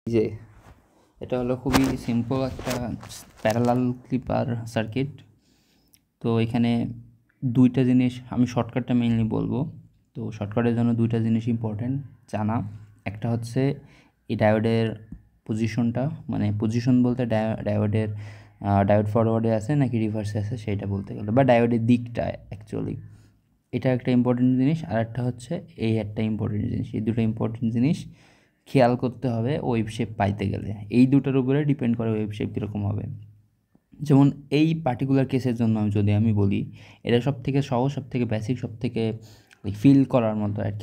যে এটা হলো খুবই সিম্পল একটা প্যারালাল ক্লিপার সার্কিট। তো এখানে দুইটা জিনিস আমি শর্টকাটটা মেইনলি বলবো। তো শর্টকাটের জন্য দুইটা জিনিস ইম্পর্টেন্ট জানা। একটা হচ্ছে এই ডায়োডের পজিশনটা, মানে পজিশন বলতে ডায়োডের ডায়োড ফরওয়ার্ডে আছে নাকি রিভার্সে আছে সেইটা বলতে গেলে, বা ডায়োডের দিকটা অ্যাকচুয়ালি এটা একটা ইম্পর্টেন্ট জিনিস। আর একটা হচ্ছে এই একটা ইম্পর্টেন্ট জিনিস। এই দুটো ইম্পর্টেন্ট জিনিস খেয়াল করতে হবে ওয়েভ শেপ পাইতে গেলে। এই দুটোর উপরে ডিপেন্ড করে ওয়েভ শেপ কীরকম হবে। যেমন এই পার্টিকুলার কেসের জন্য আমি বলি, এটা সব থেকে সহজ, সব থেকে বেসিক, সব থেকে ফিল করার মতো আর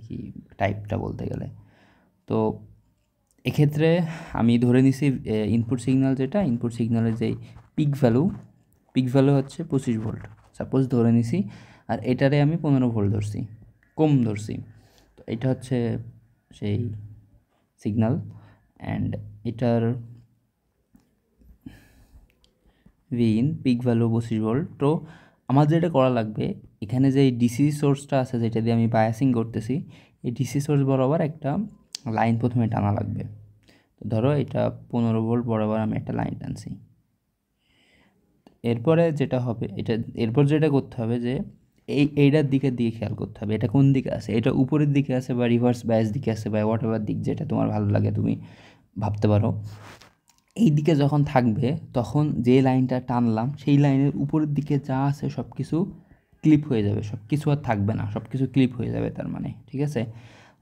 কি টাইপটা বলতে গেলে। তো এক্ষেত্রে আমি ধরে নিছি ইনপুট সিগন্যাল, যেটা ইনপুট সিগন্যালের যে পিক ভ্যালু হচ্ছে 25 ভোল্ট সাপোজ ধরে নিছি, আর এটারে আমি 15 ভোল্ট ধরছি, কম ধরছি। তো এটা হচ্ছে সেই সিগন্যাল, অ্যান্ড এটার ভিন পিক ভ্যালু 25 ভোল্ট। তো আমার যেটা করা লাগবে, এখানে যে ডিসি সোর্সটা আছে যেটা দিয়ে আমি বায়াসিং করতেছি, এই ডিসি সোর্স বরাবর একটা লাইন প্রথমে টানা লাগবে। তো ধরো এটা 15 ভোল্ট বরাবর আমি একটা লাইন টানছি। এরপরে যেটা হবে, এরপর যেটা করতে হবে যে এইটার দিকের দিকে খেয়াল করতে হবে, এটা কোন দিকে আছে, এটা উপরের দিকে আছে বা রিভার্স বায়াস দিকে আছে বা হোয়াট এভার দিক যেটা তোমার ভালো লাগে তুমি ভাবতে পারো। এই দিকে যখন থাকবে তখন যে লাইনটা টানলাম সেই লাইনের উপরের দিকে যা আছে সব কিছু ক্লিপ হয়ে যাবে, সব কিছু আর থাকবে না, সব কিছু ক্লিপ হয়ে যাবে। তার মানে ঠিক আছে,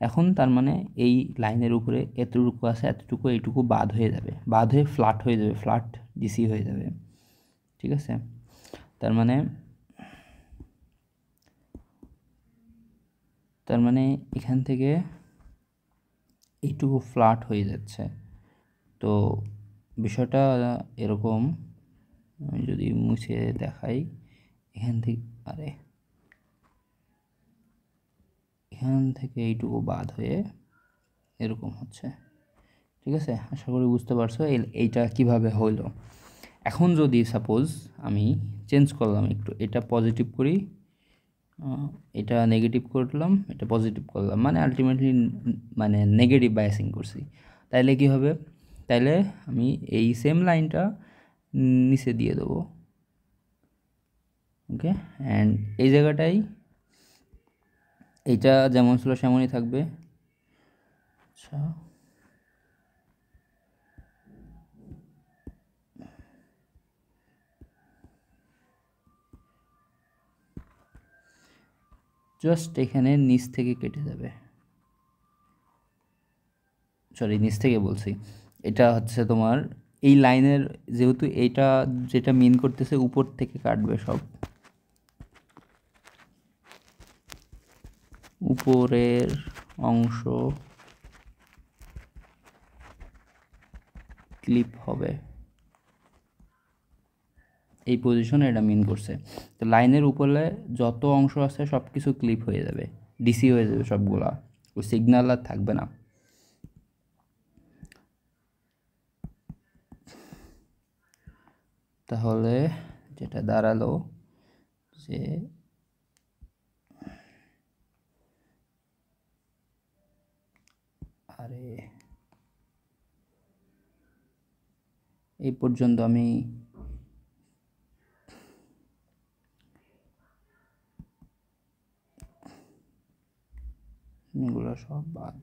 এখন তার মানে এই লাইনের উপরে এতটুকু আছে, এতটুকু এইটুকু বাদ হয়ে যাবে, বাদ হয়ে ফ্ল্যাট হয়ে যাবে, ফ্ল্যাট ডিসি হয়ে যাবে। ঠিক আছে, তার মানে এখান থেকে এইটুকু ফ্ল্যাট হয়ে যাচ্ছে। তো বিষয়টা এরকম, আমি যদি মুছে দেখাই এখান থেকে এইটুকু বাদ হয়ে এরকম হচ্ছে। ঠিক আছে, আশা করি বুঝতে পারছো এইটা কিভাবে হইল। এখন যদি সাপোজ আমি চেঞ্জ করলাম, একটু এটা পজিটিভ করি, এটা নেগেটিভ করলাম, এটা পজিটিভ করলাম, মানে আলটিমেটলি মানে নেগেটিভ বায়াসিং করছি, তাইলে কি হবে? তাইলে আমি এই সেম লাইনটা নিচে দিয়ে দেবো। ওকে, অ্যান্ড এই জায়গাটাই এইটা যেমন ছিল সেমনই থাকবে। আচ্ছা, জাস্ট এখানে নিচ থেকে কেটে যাবে, সরি নিচ থেকে বলছি, এটা হচ্ছে তোমার এই লাইনের, যেহেতু এইটা যেটা মিন করতেছে উপর থেকে কাটবে, সব উপরের অংশ ক্লিপ হবে, এই পজিশনে এটা মিন করছে। তো লাইনের উপরে যত অংশ আছে সব কিছু ক্লিপ হয়ে যাবে, ডিসি হয়ে যাবে সবগুলা, ওই সিগন্যাল আর থাকবে না। তাহলে যেটা দাঁড়ালো যে এই পর্যন্ত আমি এগুলো সব বাদ।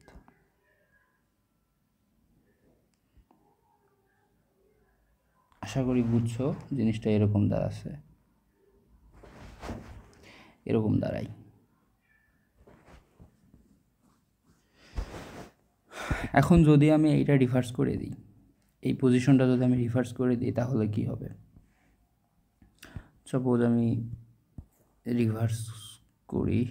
আশা করি বুঝছো জিনিসটা এরকম দাঁড়াচ্ছে, এরকম দাঁড়াই। এখন যদি আমি এইটা রিভার্স করে দিই, এই পজিশনটা যদি আমি রিভার্স করে দিই তাহলে কি হবে? সাপোজ আমি রিভার্স করি,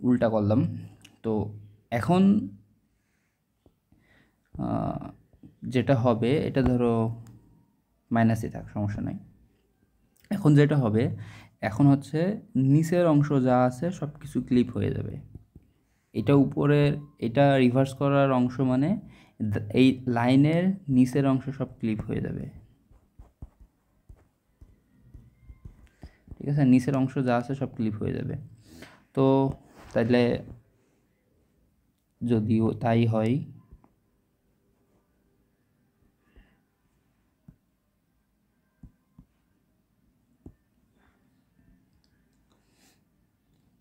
উল্টা করলাম। তো এখন যেটা হবে, এটা ধরো মাইনাসই থাক, সমস্যা নাই। এখন যেটা হবে, এখন হচ্ছে নিচের অংশ যা আছে সব কিছু ক্লিপ হয়ে যাবে, এটা উপরের, এটা রিভার্স করার অংশ মানে এই লাইনের নিচের অংশ সব ক্লিপ হয়ে যাবে, ঠিক আছে, নিচের অংশ যা আছে সব ক্লিপ হয়ে যাবে। তো তাইলে যদিও তাই হয়,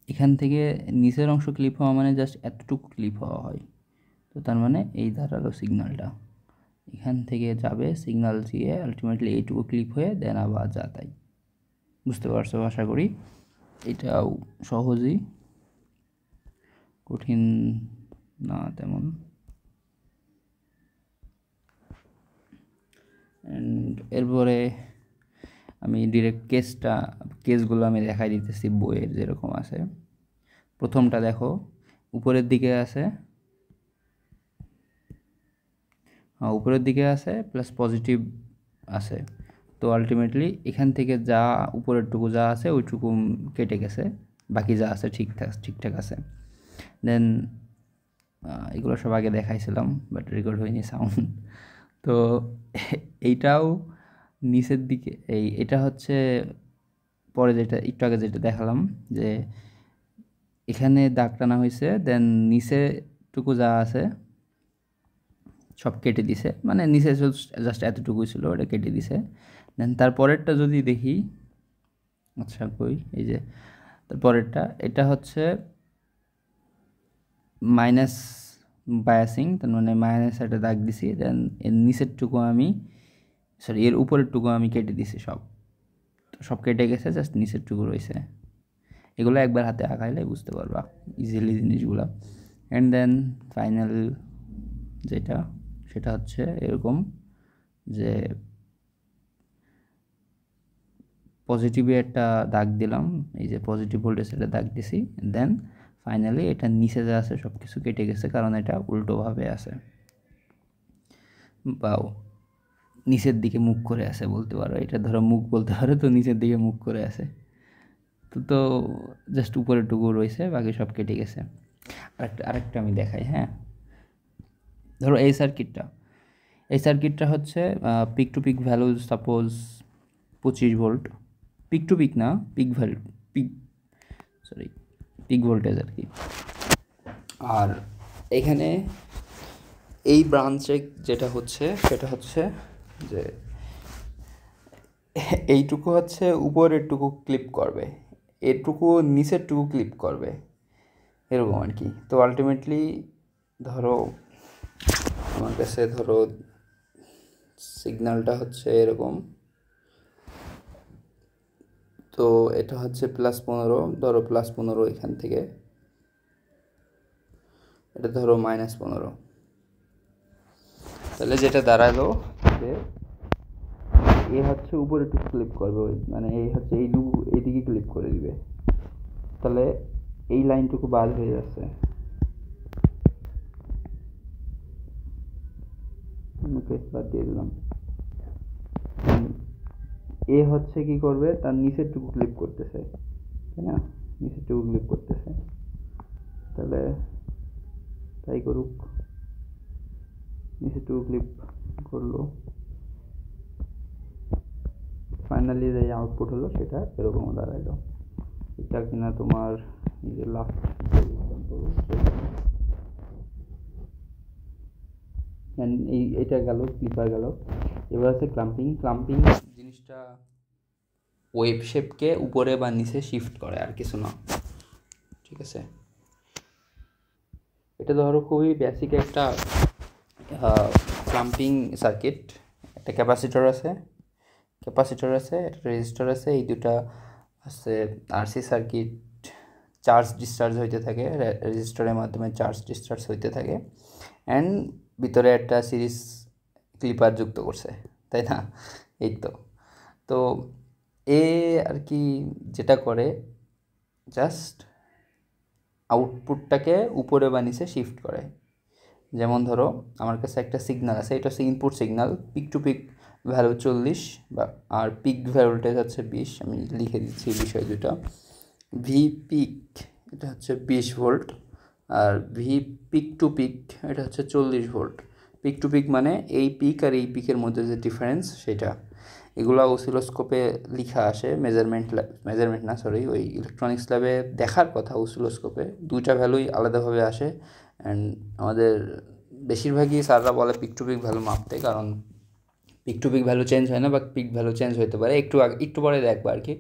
এখান থেকে নিচের অংশ ক্লিপ হওয়া মানে জাস্ট এতটুকু ক্লিপ হওয়া হয়। তো তার মানে এই দাঁড়ালো সিগন্যালটা, এখান থেকে যাবে সিগন্যাল দিয়ে আলটিমেটলি এইটুকু ক্লিপ হয়ে দেন আবার যা তাই। বুঝতে পারছো আশা করি। এটাও সহজই, কঠিন না তেমন। অ্যান্ড এরপরে আমি ডিরেক্ট কেসগুলো আমি দেখাই দিতেছি বইয়ের যেরকম আছে। প্রথমটা দেখো, উপরের দিকে আছে, উপরের দিকে আছে প্লাস পজিটিভ আছে। তো আলটিমেটলি এখান থেকে যা উপরেরটুকু যা আছে ওইটুকু কেটে গেছে, বাকি যা আছে ঠিকঠাক আছে। দেন এগুলো সব আগে দেখাইছিলাম বাট রেকর্ড হয়নি সাউন্ড। তো এইটাও নিচের দিকে, এটা হচ্ছে পরে যেটা একটু আগে যেটা দেখালাম যে এখানে দাগ টানা হয়েছে, দেন নিচেটুকু যা আছে সব কেটে দিছে, মানে নিচে জাস্ট এতটুকুই ছিল ওটা কেটে দিছে। দেন তারপরেরটা যদি দেখি, আচ্ছা কই, এই যে তারপরেরটা, এটা হচ্ছে মাইনাস বায়াসিং, তার মানে মাইনাস একটা দাগ দিছি, দেন এর নিচেরটুকু এর উপরেরটুকু আমি কেটে দিছি, সব কেটে গেছে, জাস্ট নিচেরটুকু রয়েছে। এগুলো একবার হাতে আঁকাইলে বুঝতে পারবা ইজিলি জিনিসগুলো। অ্যান্ড দেন ফাইনাল যেটা, সেটা হচ্ছে এরকম যে পজিটিভে একটা দাগ দিলাম, এই যে পজিটিভ ভোল্টেজ একটা দাগ দিছি, দেন ফাইনালি এটা নিচে যা আছে সব কিছু কেটে গেছে, কারণ এটা উল্টোভাবে আছে বা নিচের দিকে মুখ করে আছে বলতে পারো, এটা ধরো মুখ বলতে পারো, তো নিচের দিকে মুখ করে আছে। তো জাস্ট উপরেরটুকু রয়েছে, বাকি সব কেটে গেছে। আরেকটা আমি দেখাই, হ্যাঁ। ধরো এই সার্কিটটা হচ্ছে peak to peak value suppose 25 volt, peak to peak না, পিক ভোল্টেজ আর কি। আর এখানে এই ব্রাঞ্চে যেটা হচ্ছে সেটা হচ্ছে যে এইটুকু হচ্ছে উপরেরটুকু ক্লিপ করবে, এটুকু নিচেরটুকু ক্লিপ করবে, এরকম আর কি। তো আলটিমেটলি ধরো আমার কাছে ধরো সিগন্যালটা হচ্ছে এরকম, তো এটা হচ্ছে +15, ধরো +15 এখান থেকে, এটা ধরো -15। তাহলে যেটা দাঁড়ালো যে এ হচ্ছে উপরে একটু ক্লিপ করবে, মানে এই হচ্ছে এইদিকে ক্লিপ করে দিবে, তাহলে এই লাইনটুকু বাদ হয়ে যাচ্ছে। ওকে, বাদ দিয়ে দিলাম। এ হচ্ছে কি করবে, তার নিচেরটুকু ক্লিপ করতেছে, তাই না, নিচেরটুকু ক্লিপ করতেছে, তাহলে তাই করুক, নিচেরটুকু ক্লিপ করলো, ফাইনালি যে আউটপুট হলো সেটা এরকম দাঁড়াইলো। এটা কিনা তোমার এই যে লাস্ট এটা গেল, ক্লিপার গেল। এবার আছে ক্লাম্পিং জিনিসটা ওয়েভ শেপকে উপরে বা নিচে শিফট করে, আর কিছু না, ঠিক আছে। এটা ধরো খুবই বেসিক একটা ক্লাম্পিং সার্কিট। একটা ক্যাপাসিটর আছে, একটা রেজিস্টার আছে, এই দুটা আছে আরসি সার্কিট, চার্জ ডিসচার্জ হইতে থাকে, রেজিস্টারের মাধ্যমে চার্জ ডিসচার্জ হইতে থাকে, অ্যান্ড ভিতরে একটা সিরিজ ক্লিপার যুক্ত করছে, তাই না, এই তো এ আর কি যেটা করে জাস্ট আউটপুটটাকে উপরে বা নিচে শিফট করে। যেমন ধরো আমার কাছে একটা সিগন্যাল আছে, এটা হচ্ছে input signal, peak to peak value 40 বা আর পিক ভোল্টেজ হচ্ছে 20, আমি লিখে দিচ্ছি বিষয় দুটো। ভি পিক এটা হচ্ছে 20 volt, R V pick to pick এটা হচ্ছে 40 ভোল্ট। পিক টু পিক মানে এই পিক আর এই পিকের মধ্যে যে ডিফারেন্স সেটা, এগুলো অসিলোস্কোপে লিখা আসে, মেজারমেন্ট না সরি, ওই ইলেকট্রনিক্স ল্যাবে দেখার কথা অসিলোস্কোপে, দুইটা ভ্যালুই আলাদাভাবে আসে। অ্যান্ড আমাদের বেশিরভাগই স্যাররা বলে পিক টু পিক ভ্যালু মাপতে, কারণ peak to peak value change হয় না, বা পিক ভ্যালু চেঞ্জ হতে পারে একটু পরে দেখবো আর কি,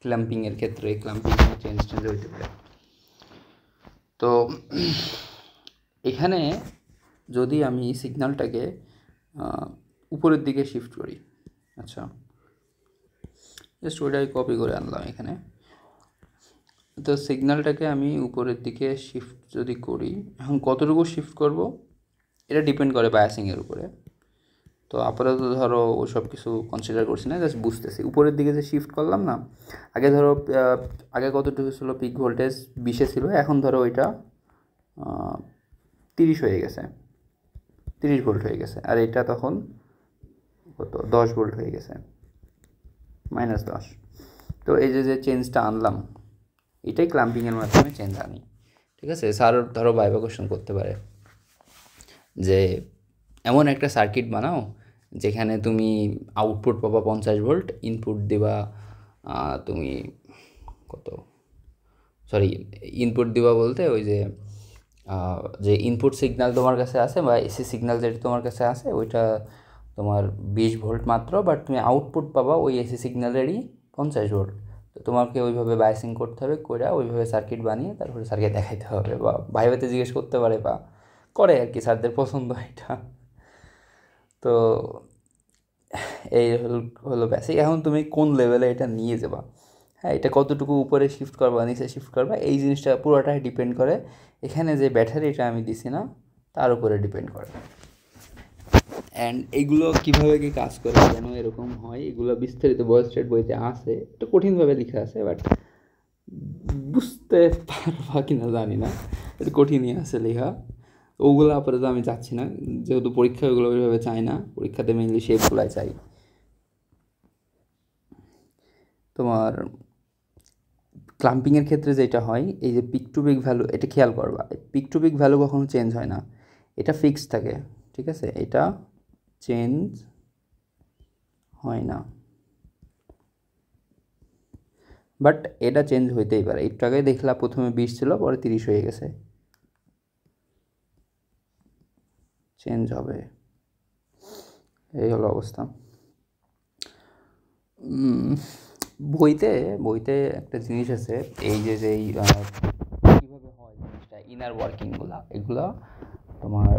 ক্ল্যাম্পিংয়ের ক্ষেত্রে ক্ল্যাম্পিং চেঞ্জ হতে পারে। তো এখানে যদি আমি সিগন্যালটাকে উপরের দিকে শিফট করি, আচ্ছা জাস্ট ওইটাই কপি করে আনলাম এখানে। তো সিগন্যালটাকে আমি উপরের দিকে শিফট যদি করি, এখন কতটুকু শিফট করব এটা ডিপেন্ড করে বায়াসিংয়ের উপরে। তো আপাতত ধরো ওসব কিছু কনসিডার করছি না, জাস্ট বুঝতেছি উপরের দিকে যে শিফট করলাম না, আগে ধরো আগে কতটুকু ছিল, পিক ভোল্টেজ 20 ছিল, এখন ধরো ওইটা 30 হয়ে গেছে, 30 ভোল্ট হয়ে গেছে, আর এটা তখন কত 10 ভোল্ট হয়ে গেছে, -10। তো এই যে চেঞ্জটা আনলাম, এটাই ক্ল্যাম্পিংয়ের মাধ্যমে চেঞ্জ আনি, ঠিক আছে। স্যার ধরো ভাইভা কোয়েশ্চেন করতে পারে যে এমন একটা সার্কিট বানাও যেখানে তুমি আউটপুট পাবা 50 ভোল্ট, ইনপুট দিবা তুমি কত, সরি ইনপুট দিবা বলতে ওই যে ইনপুট সিগন্যাল তোমার কাছে আছে বা এসি সিগন্যাল যেটা তোমার কাছে আছে ওইটা তোমার 20 ভোল্ট মাত্র, বাট তুমি আউটপুট পাবা ওই এসি সিগন্যালেরই 50 ভোল্ট। তো তোমাকে ওইভাবে বায়াসিং করতে হবে, করে ওইভাবে সার্কিট বানিয়ে তারপরে স্যারকে দেখাইতে হবে, বা ভাইভাতে জিজ্ঞেস করতে পারে, বা করে আর কি, স্যারদের পছন্দ এটা। তো এই হলো বেসিক। এখন তুমি কোন লেভেলে এটা নিয়ে যাবা, হ্যাঁ এটা কতটুকু উপরে শিফট করবা নিচে শিফট করবা, এই জিনিসটা পুরোটাই ডিপেন্ড করে এখানে যে ব্যাটারিটা আমি দিছি না তার উপরে ডিপেন্ড করে। অ্যান্ড এইগুলো কীভাবে কি কাজ করে, কেন এরকম হয়, এগুলো বিস্তারিত ভয়েস স্টেট বইতে আছে, একটু কঠিনভাবে লেখা আছে, বাট বুঝতে পারবা কি না জানি না, একটু কঠিনই আছে লেখা। ওগুলো আপাতত আমি যাচ্ছি না, যেহেতু পরীক্ষা ওগুলো ওইভাবে চাই না, পরীক্ষাতে মেনলি শেপগুলাই চাই। তোমার ক্লাম্পিংয়ের ক্ষেত্রে যেটা হয়, এই যে পিক টু পিক ভ্যালু, এটা খেয়াল করবা, পিক টু পিক ভ্যালু কখনো চেঞ্জ হয় না, এটা ফিক্সড থাকে, ঠিক আছে, এটা চেঞ্জ হয় না, বাট এটা চেঞ্জ হইতেই পারে। একটু আগে দেখলাম প্রথমে 20 ছিল, পরে 30 হয়ে গেছে, চেঞ্জ হবে, এই হলো অবস্থা। বইতে বইতে একটা জিনিস আছে, এই যে কীভাবে হয় জিনিসটা, ইনার ওয়ার্কিংগুলো, এগুলো তোমার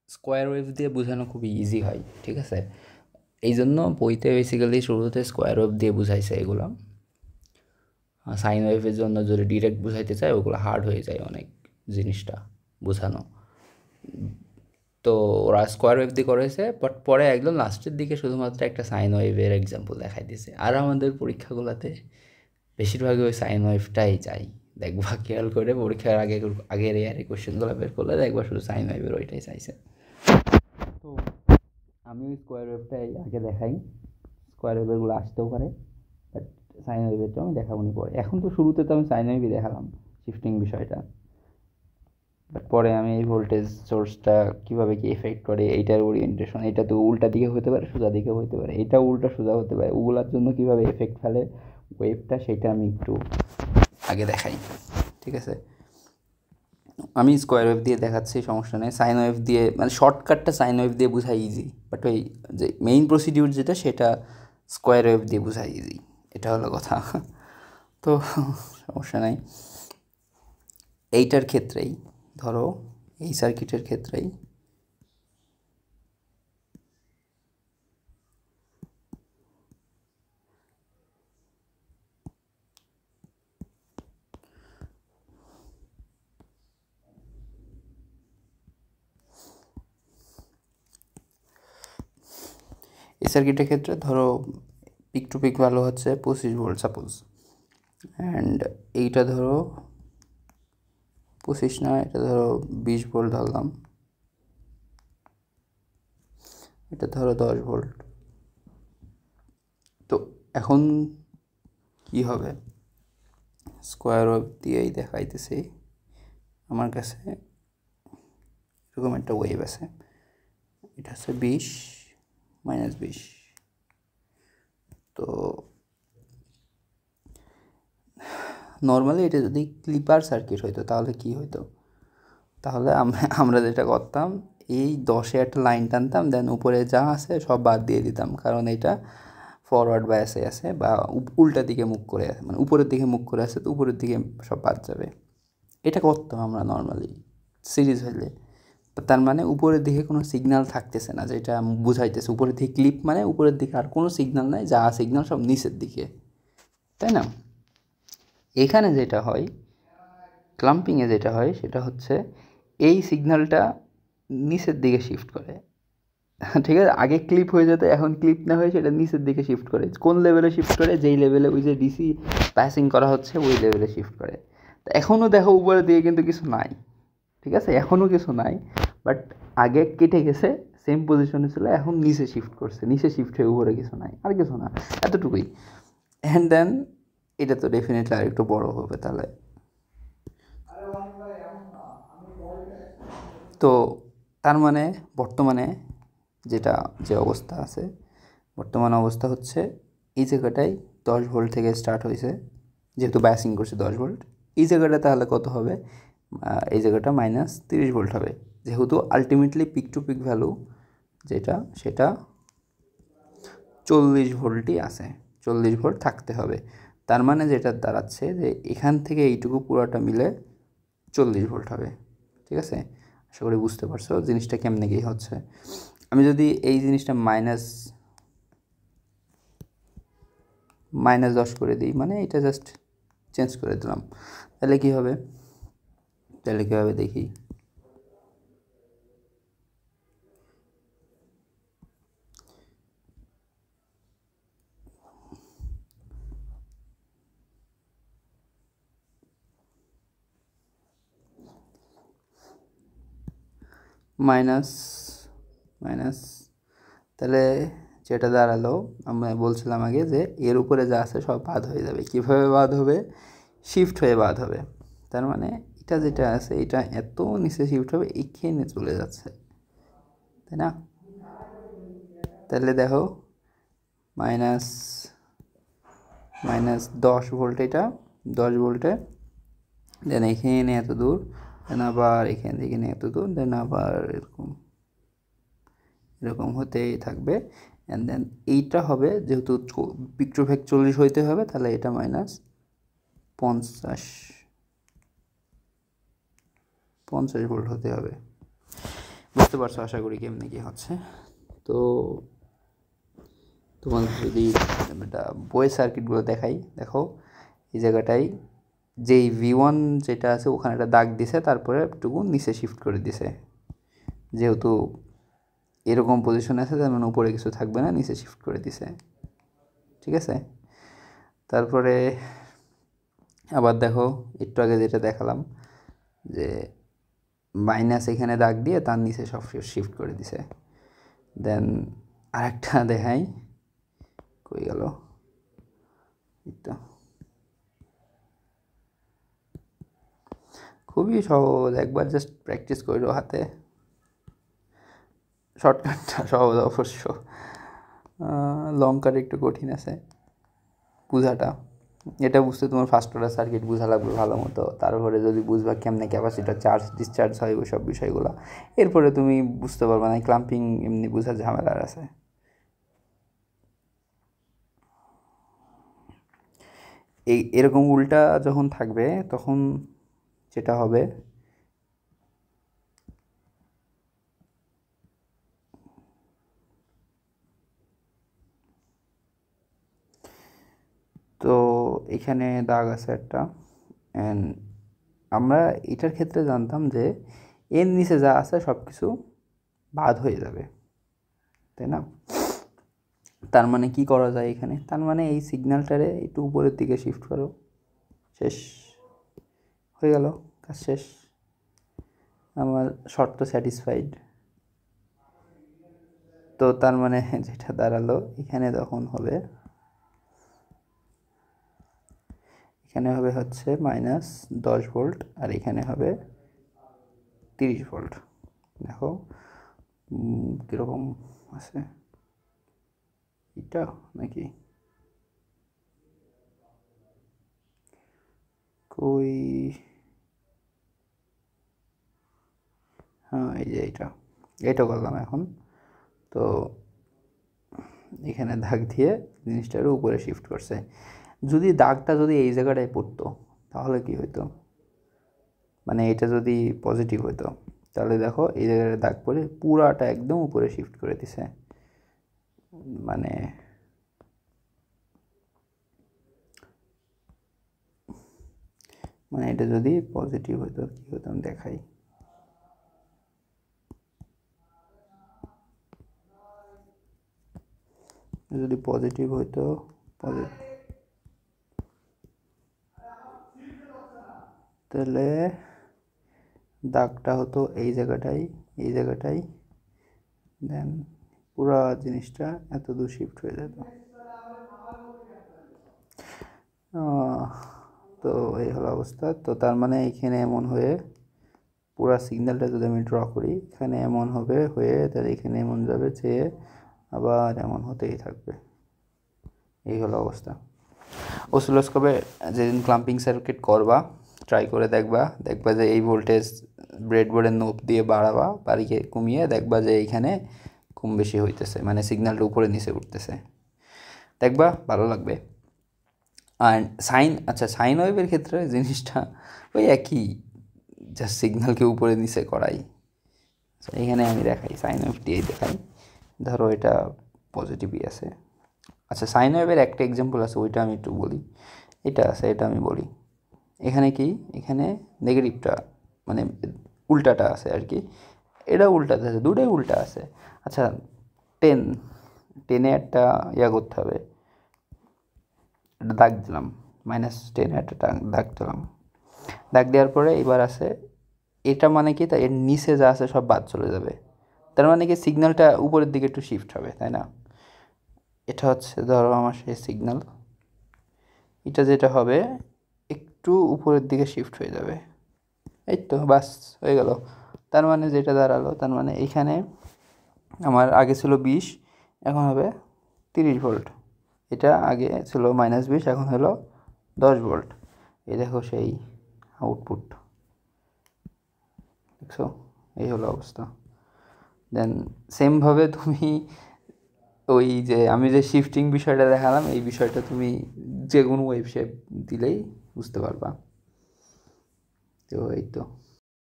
স্কোয়ার ওয়েভ দিয়ে বোঝানো খুবই ইজি হয়, ঠিক আছে। এই জন্য বইতে বেসিক্যালি শুরুতে স্কোয়ার ওয়েভ দিয়ে বুঝাইছে এগুলো, সাইন ওয়েভের জন্য যদি ডিরেক্ট বুঝাইতে চায় ওগুলো হার্ড হয়ে যায় অনেক জিনিসটা বোঝানো। তো ওরা স্কোয়ার ওয়েভ দিয়ে করেছে, বাট পরে একদম লাস্টের দিকে শুধুমাত্র একটা সাইন ওয়েভের এক্সাম্পল দেখাই দিয়েছে। আর আমাদের পরীক্ষাগুলোতে বেশিরভাগই ওই সাইন ওয়েভটাই চাই, দেখবা খেয়াল করে পরীক্ষার আগের ইয়ারে কোয়েশ্চেনগুলো বের করলে দেখবা শুধু সাইন ওয়েভের ওইটাই চাইছে। তো আমি ওই স্কোয়ার ওয়েভটাই আগে দেখাই, স্কোয়ার ওয়েভেরগুলো আসতেও পারে, বাট সাইন ওয়েভেরটা আমি দেখাবো নি পরে। এখন তো শুরুতে তো আমি সাইন ওয়েভই দেখালাম, শিফটিং বিষয়টা, বাট পরে আমি এই ভোল্টেজ সোর্সটা কীভাবে কি এফেক্ট করে, এইটার ওরিয়েন্টেশন, এটা তো উল্টা দিকে হতে পারে, সোজা দিকেও হতে পারে, এটা উল্টা সোজা হতে পারে, ওগুলার জন্য কীভাবে এফেক্ট ফেলে ওয়েভটা, সেটা আমি একটু আগে দেখাই, ঠিক আছে। আমি স্কোয়ার ওয়েভ দিয়ে দেখাচ্ছি, সমস্যা নেই। সাইন ওয়েভ দিয়ে মানে শর্টকাটটা সাইন ওয়েভ দিয়ে বোঝাই ইজি, বাট ওই যে মেইন প্রসিডিউর যেটা সেটা স্কোয়ার ওয়েভ দিয়ে বোঝাই ইজি, এটা হলো কথা। তো সমস্যা নাই। এইটার ক্ষেত্রেই ধরো, এই সার্কিটের ক্ষেত্রেই এই সার্কিটের ক্ষেত্রে ধরো পিক টু পিক ভ্যালু হচ্ছে 25 ভোল্ট সাপোজ, অ্যান্ড এইটা ধরো 25 না, এটা ধরো 20 ভোল্ট ধরলাম, এটা ধরো 10 ভোল্ট। তো এখন কি হবে, স্কোয়ার ওয়েভ দিয়েই দেখাইতেছি আমার কাছে এরকম একটা ওয়েভ আছে, এটা হচ্ছে 20 -20। তো নর্মালি এটা যদি ক্লিপার সার্কিট হইতো তাহলে কি হইতো, তাহলে আমরা যেটা করতাম, এই 10-এ একটা লাইন টানতাম, দেন উপরে যা আছে সব বাদ দিয়ে দিতাম, কারণ এটা ফরওয়ার্ড বায়াসে আছে বা উল্টা দিকে মুখ করে আছে, মানে উপরের দিকে মুখ করে আছে, তো উপরের দিকে সব বাদ যাবে। এটা করতাম আমরা নর্মালি সিরিজ হইলে। তার মানে উপরের দিকে কোনো সিগন্যাল থাকতেছে না, যেটা বুঝাইতেছে উপরের দিকে ক্লিপ মানে উপরের দিকে আর কোনো সিগন্যাল নাই, যা সিগন্যাল সব নিচের দিকে, তাই না? এখানে যেটা হয়, ক্লাম্পিংয়ে যেটা হয় সেটা হচ্ছে এই সিগন্যালটা নিচের দিকে শিফট করে। ঠিক আছে, আগে ক্লিপ হয়ে যেত, এখন ক্লিপ না হয়ে সেটা নিচের দিকে শিফট করে। কোন লেভেলে শিফট করে? যেই লেভেলে ওই যে ডিসি পাসিং করা হচ্ছে ওই লেভেলে শিফট করে। তো এখনও দেখো উপরের দিকে কিন্তু কিছু নাই, ঠিক আছে, এখনও কিছু নাই, বাট আগে কেটে গেছে, সেম পজিশনে ছিল, এখন নিচে শিফট করছে, নিচে শিফট হয়ে উপরে কিছু নাই, আর কিছু না, এতটুকুই। অ্যান্ড দেন এটা তো ডেফিনেটলি আর একটু বড় হবে তাহলে। তো তার মানে বর্তমানে যে অবস্থা আছে, বর্তমান অবস্থা হচ্ছে এই জায়গাটায় 10 ভোল্ট থেকে স্টার্ট হয়েছে, যেহেতু বায়াসিং করছে 10 ভোল্ট। এই জায়গাটা তাহলে কত হবে? এই জায়গাটা -30 ভোল্ট হবে, যেহেতু ultimately peak to peak value যেটা সেটা 40 ভোল্টই আছে, 40 ভোল্ট থাকতে হবে। তার মানে যেটা দাঁড়াচ্ছে যে এখান থেকে এইটুকু পুরোটা মিলে 40 ভোল্ট হবে, ঠিক আছে? আশা করি বুঝতে পারছো জিনিসটা কেমনে কি হচ্ছে। আমি যদি এই জিনিসটা -10 করে দিই, মানে এটা জাস্ট চেঞ্জ করে দিলাম, তাহলে কি হবে? দেখি, মাইনাস মাইনাস, তাহলে যেটা দাঁড়ালো, আমরা বলছিলাম আগে যে এর উপরে যা আছে সব বাদ হয়ে যাবে। কীভাবে বাদ হবে? শিফট হয়ে বাদ হবে। তার মানে এটা যেটা আছে এটা এত নিচে শিফট হবে, এখানে চলে যাচ্ছে, তাই না? তাহলে দেখো মাইনাস -10 ভোল্ট, এটা 10 ভোল্টে, দেন এখানে এত দূর, দেন আবার এখান থেকে এত দূর, দেন আবার এরকম এরকম হতেই থাকবে। অ্যান্ড দেন এইটা হবে, যেহেতু পিক টু পিক 40 হইতে হবে, তাহলে এটা -50 ভোল্ট হতে হবে। বুঝতে পারছো আশা করি কেমনি কি হচ্ছে। তো তোমাদের যদি এটা বইয়ের সার্কিটগুলো দেখাই, দেখো এই জায়গাটায় যেই V1 যেটা আছে ওখানে একটা দাগ দিছে, তারপরে একটুকু নিচে শিফট করে দিছে, যেহেতু এরকম পজিশনে আছে তার মানে উপরে কিছু থাকবে না, নিচে শিফট করে দিছে, ঠিক আছে? তারপরে আবার দেখো একটু আগে যেটা দেখালাম যে মাইনাস এখানে দাগ দিয়ে তার নিচে সব শিফট করে দিছে। দেন আরেকটা দেখাই, কই গেল, তো খুবই সহজ, একবার জাস্ট প্র্যাকটিস করো হাতে। শর্টকাটটা সহজ অবশ্য, লং কাট একটু কঠিন আছে বোঝাটা। এটা বুঝতে তোমার ফার্স্ট অর্ডার সার্কিট বোঝা লাগবে ভালো মতো, তারপরে যদি বুঝবা কেমনে ক্যাপাসিটার চার্জ ডিসচার্জ হয় ওই সব বিষয়গুলো, এরপরে তুমি বুঝতে পারবে না ক্লাম্পিং এমনি বোঝার ঝামেলার আছে। এরকম উল্টা যখন থাকবে তখন যেটা হবে, তো এখানে দাগ আছে একটা, অ্যান্ড আমরা এটার ক্ষেত্রে জানতাম যে এর নিচে যা আছে সব কিছু বাদ হয়ে যাবে, তাই না? তার মানে কি করা যায় এখানে? তার মানে এই সিগন্যালটারে একটু উপরের দিকে শিফট করো, শেষ হয়ে গেল, কাজ শেষ, আমার শর্ত স্যাটিসফাইড। তো তার মানে যেটা দাঁড়ালো এখানে তখন হবে, এখানে হবে হচ্ছে -10 ভোল্ট, আর এখানে হবে 30 ভোল্ট। দেখো কীরকম আছে, এটা নাকি কই, হ্যাঁ এই যে এইটা করলাম এখন। তো এখানে দাগ দিয়ে জিনিসটার উপরে শিফট করছে। যদি দাগটা যদি এই জায়গাটায় পড়তো তাহলে কি হইতো, মানে এটা যদি পজিটিভ হতো তাহলে দেখো এই জায়গায় দাগ পড়ে পুরাটা একদম উপরে শিফট করে দিছে। মানে মানে এটা যদি পজিটিভ হতো কি হতো আমি দেখাই। যদি পজিটিভ হইতো, তাহলে দাগটা হতো এই জায়গাটাই, দেন পুরা জিনিসটা এত দূর শিফট হয়ে যেত। তো এই হলো অবস্থা। তো তার মানে এখানে এমন হয়ে পুরা সিগন্যালটা যদি আমি ড্র করি, এখানে এমন হবে হয়ে তাহলে এখানে এমন যাবে যে আবার এমন হতেই থাকবে। এই হলো অবস্থা। অসিলোস্কোপে যেদিন ক্লাম্পিং সার্কিট করবা ট্রাই করে দেখবা যে এই ভোল্টেজ ব্রেডবোর্ডের নোব দিয়ে বাড়িয়ে কমিয়ে দেখবা যে এইখানে কম বেশি হইতেছে, মানে সিগন্যালটা উপরে নিচে উঠতেছে, দেখবা ভালো লাগবে। আর সাইন ওয়েভের ক্ষেত্রে জিনিসটা ওই একই, জাস্ট সিগন্যালকে উপরে নিচে করাই। এখানে আমি দেখাই সাইন ওয়েভটিই দেখাই, ধরো এটা পজিটিভই আছে। আচ্ছা সাইন ওয়েভের একটা এক্সাম্পল আছে, ওইটা আমি একটু বলি। এটা আছে, এটা আমি বলি। এখানে কি, এখানে নেগেটিভটা মানে উল্টাটা আছে আর কি, এটা উল্টাতে আছে, দুটোই উল্টা আছে। আচ্ছা টেনে একটা করতে হবে, দাগ দিলাম, -10 একটা দাগ দিলাম। দাগ দেওয়ার পরে এবার আছে এটা, মানে কি এর নিচে যা আছে সব বাদ চলে যাবে। তার মানে কি সিগন্যালটা উপরের দিকে একটু শিফট হবে, তাই না? এটা হচ্ছে ধরো আমার সেই সিগন্যাল, এটা যেটা হবে একটু উপরের দিকে শিফট হয়ে যাবে। এই তো বাস হয়ে গেল। তার মানে যেটা দাঁড়ালো, তার মানে এইখানে আমার আগে ছিল 20, এখন হবে 30 ভোল্ট। এটা আগে ছিল -20, এখন হলো 10 ভোল্ট। এই দেখো সেই আউটপুট, দেখছো? এই হলো অবস্থা। দেন সেমভাবে তুমি ওই যে আমি যে শিফটিং বিষয়টা দেখালাম, এই বিষয়টা তুমি যে কোনো ওয়েবসাইট দিলেই বুঝতে পারবা। তো এই তো।